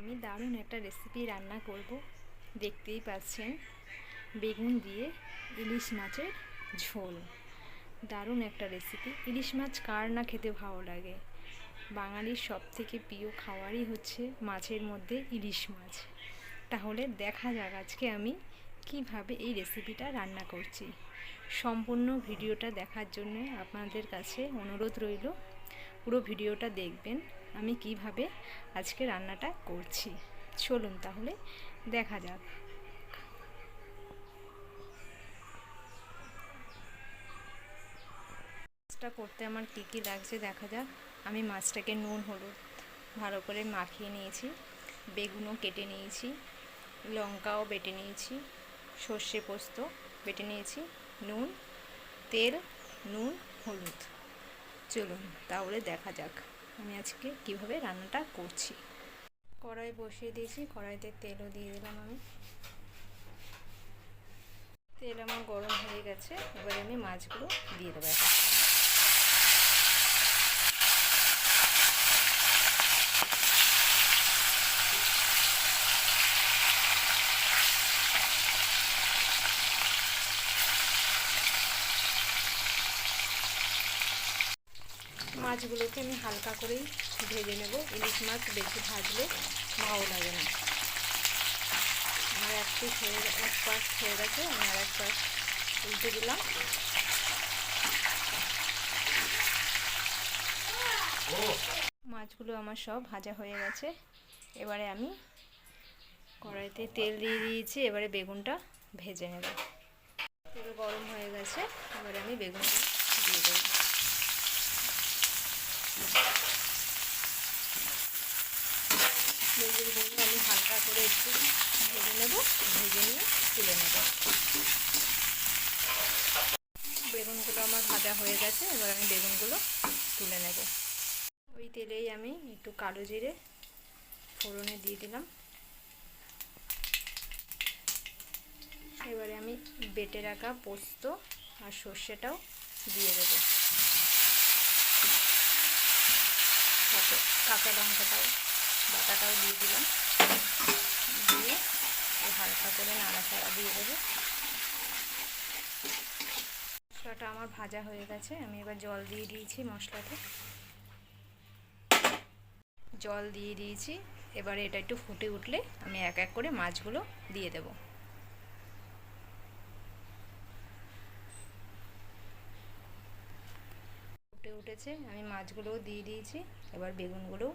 আমি দারুণ একটা রেসিপি রান্না করব। দেখতেই পাচ্ছেন, বেগুন দিয়ে ইলিশ মাছের ঝোল। দারুণ একটা রেসিপি। ইলিশ মাছ কার না খেতে ভালো লাগে? বাঙালির সবথেকে প্রিয় খাবারই হচ্ছে মাছের মধ্যে ইলিশ মাছ। তাহলে দেখা যাক আজকে আমি কিভাবে এই রেসিপিটা রান্না করছি। সম্পূর্ণ ভিডিওটা দেখার জন্য আপনাদের কাছে অনুরোধ রইল, পুরো ভিডিওটা দেখবেন আমি কিভাবে আজকে রান্নাটা করছি। চলুন তাহলে দেখা যাক। মাছটা করতে আমার কী কী লাগছে দেখা যাক। আমি মাছটাকে নুন হলুদ ভালো করে মাখিয়ে নিয়েছি, বেগুনও কেটে নিয়েছি, লঙ্কাও বেটে নিয়েছি, সর্ষে পোস্ত বেটে নিয়েছি, নুন, তেল, নুন, হলুদ। চলুন তাহলে দেখা যাক আমি আজকে কিভাবে রান্নাটা করছি। কড়াই বসিয়ে দিয়েছি, কড়াইতে তেলও দিয়ে দিলাম আমি। তেল আমার গরম হয়ে গেছে, এবারে আমি মাছগুলো দিয়ে দেবো একটা। মাছগুলোকে আমি হালকা করেই ভেজে নেব। ইলিশ মাছ বেশি ভাজলে ভালো লাগে না। আমার এক পাশ হয়ে গেছে, আমি আর এক পাশ উল্টে দিলাম। মাছগুলো আমার সব ভাজা হয়ে গেছে। এবারে আমি কড়াইতে তেল দিয়ে দিয়েছি, এবারে বেগুনটা ভেজে নেব। তেল গরম হয়ে গেছে, এবারে আমি বেগুনটা দিয়ে দেব। বেগুনগুলো আমি হালকা করে একটু ভেজে নেব, ভেজে নিয়ে তুলে নেব। বেগুনগুলো আমার ভাজা হয়ে গেছে, এবার আমি বেগুনগুলো তুলে নেব। ওই তেলেই আমি একটু কালো জিরে ফোড়নে দিয়ে দিলাম। এবারে আমি বেটে রাখা পোস্ত আর সর্ষেটাও দিয়ে দেবো, সাথে কাঁচা লঙ্কাটাও বাটাটাও দিয়ে দিলাম। দিয়ে হালকা করে নাড়াচাড়া দিয়ে দেবো। মশলাটা আমার ভাজা হয়ে গেছে, আমি এবার জল দিয়ে দিয়েছি। মশলাতে জল দিয়ে দিয়েছি, এবারে এটা একটু ফুটে উঠলে আমি এক এক করে মাছগুলো দিয়ে দেব। ফুটে উঠেছে, আমি মাছগুলোও দিয়ে দিয়েছি, এবার বেগুনগুলোও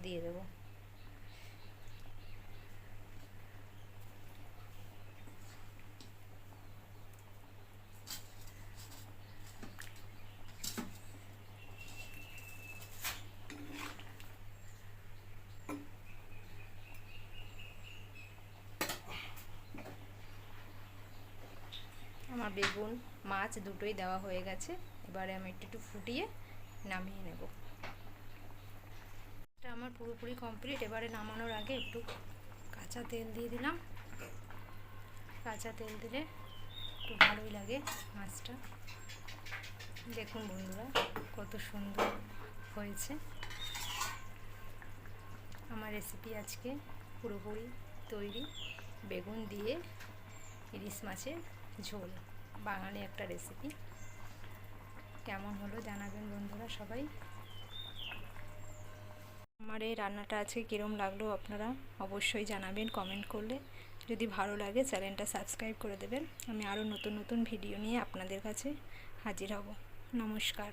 দিয়ে দেব। আমার বেগুন মাছ দুটোই দেওয়া হয়ে গেছে, এবারে আমি একটু ফুটিয়ে নামিয়ে নেব। এটা আমার পুরোপুরি কমপ্লিট। এবারে নামানোর আগে একটু কাঁচা তেল দিয়ে দিলাম। কাঁচা তেল দিলে একটু ভালোই লাগে মাছটা। দেখুন বন্ধুরা কত সুন্দর হয়েছে আমার রেসিপি আজকে পুরোপুরি তৈরি। বেগুন দিয়ে ইলিশ মাছের ঝোল, বাঙালি একটা রেসিপি। কেমন হলো জানাবেন বন্ধুরা সবাই। আমার এই রান্নাটা আজকে কীরকম লাগলো আপনারা অবশ্যই জানাবেন কমেন্ট করলে। যদি ভালো লাগে চ্যানেলটা সাবস্ক্রাইব করে দেবেন। আমি আরও নতুন নতুন ভিডিও নিয়ে আপনাদের কাছে হাজির হব। নমস্কার।